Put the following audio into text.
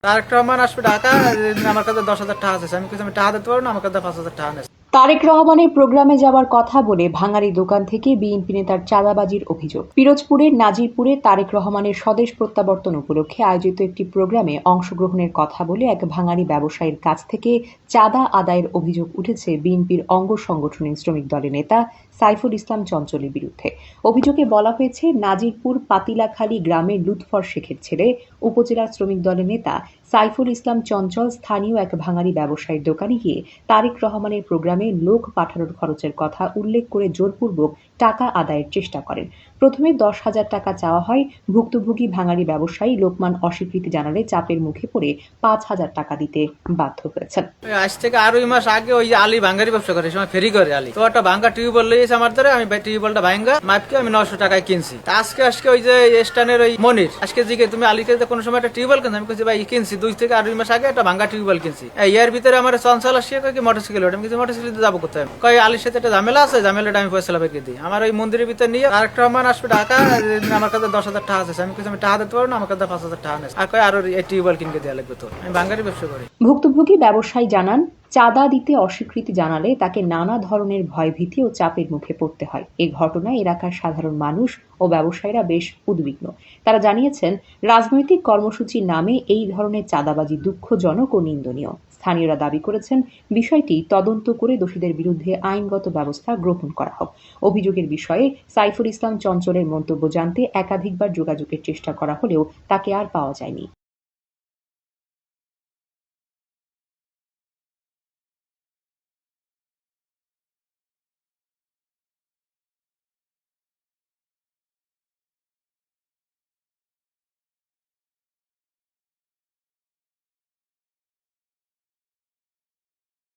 তারেক রহমান আসবে ঢাকা, আমার কাছে 10,000 টাকা আছে। আমি কিছু আমি টাকা দিতে পারবো না, আমার কাছে 5,000 টাকা নেই। তারেক রহমানের প্রোগ্রামে যাওয়ার কথা বলে ভাঙাড়ি দোকান থেকে বিএনপি নেতার চাঁদাবাজির অভিযোগ। পিরোজপুরের নাজিরপুরে তারেক রহমানের স্বদেশ প্রত্যাবর্তন উপলক্ষে আয়োজিত একটি প্রোগ্রামে অংশগ্রহণের কথা বলে এক ভাঙাড়ি ব্যবসায়ীর কাছ থেকে চাঁদা আদায়ের অভিযোগ উঠেছে বিএনপির অঙ্গ সংগঠনের শ্রমিক দলের নেতা সাইফুল ইসলাম চঞ্চলের বিরুদ্ধে। অভিযোগে বলা হয়েছে, নাজিরপুর পাতিলাখালী গ্রামের লুৎফর শেখের ছেলে উপজেলা শ্রমিক দলের নেতা সাইফুল ইসলাম চঞ্চল স্থানীয় এক ভাঙাড়ি ব্যবসায়ীর দোকানে গিয়ে তারেক রহমানের প্রোগ্রামে লোক পাঠানোর খরচের কথা উল্লেখ করে জোরপূর্বক টাকা আদায়ের চেষ্টা করেন। প্রথমে 10,000 টাকা চাওয়া হয়। ভুক্তভোগী ভাঙাড়ি ব্যবসায়ী লোকমান অস্বীকৃতি জানালে চাপের মুখে পড়ে 5,000 টাকা দিতে বাধ্য হয়েছেন। আজ থেকে আড়াই মাস আগে ওই আলী ভাঙ্গারি ব্যবসা করে, সময় ফেরি করে আলী, তো একটা ভাঙ্গা টিউবওয়েল লেগেছে আমার দ্বারা। আমি টিউবওয়েলটা ভাঙ্গা মাপকে আমি 900 টাকায় কিনছি। আজকে ওই যে স্টানের ওই মনির আজকে জিগে তুমি আলীকে কোনো সময় একটা টিউবওয়েল কিনছি, আমি বলছি ভাই কিনছি 2 থেকে আড়াই মাস আগে একটা ভাঙ্গা টিউবওয়েল কিনছি। এর ভিতরে আমার চঞ্চল আসিয়ে কয় কি মোটরসাইকেল ওটা, আমি কিছু মোটরসাইকেল যাবো কোথায়, কয় আলীর সাথে একটা ঝামেলা আছে, ঝামেলাটা আমি ফয়সালা বেঁকে দিই। আমার ওই মন্দিরের ভিতরে নিয়ে তারেক রহমান আসবে ঢাকা, আমার কাছে 10,000 টাকা আছে। আমি কিছু আমি টাকা দিতে পারবো না, আমার কাছে 5,000 টাকা নেই। আর কয় আরো এই টিউবওয়েল কিনকে দেওয়া লাগবে, তো আমি ভাঙ্গারি ব্যবসা করি। ভুক্তভোগী ব্যবসায়ী জানান, চাঁদা দিতে অস্বীকৃতি জানালে তাকে নানা ধরনের ভয়ভীতি ও চাপের মুখে পড়তে হয়। এই ঘটনায় এলাকার সাধারণ মানুষ ও ব্যবসায়ীরা বেশ উদ্বিগ্ন। তারা জানিয়েছেন, রাজনৈতিক কর্মসূচির নামে এই ধরনের চাঁদাবাজি দুঃখজনক ও নিন্দনীয়। স্থানীয়রা দাবি করেছেন, বিষয়টি তদন্ত করে দোষীদের বিরুদ্ধে আইনগত ব্যবস্থা গ্রহণ করা হোক। অভিযোগের বিষয়ে সাইফুল ইসলাম চঞ্চলের মন্তব্য জানতে একাধিকবার যোগাযোগের চেষ্টা করা হলেও তাকে আর পাওয়া যায়নি।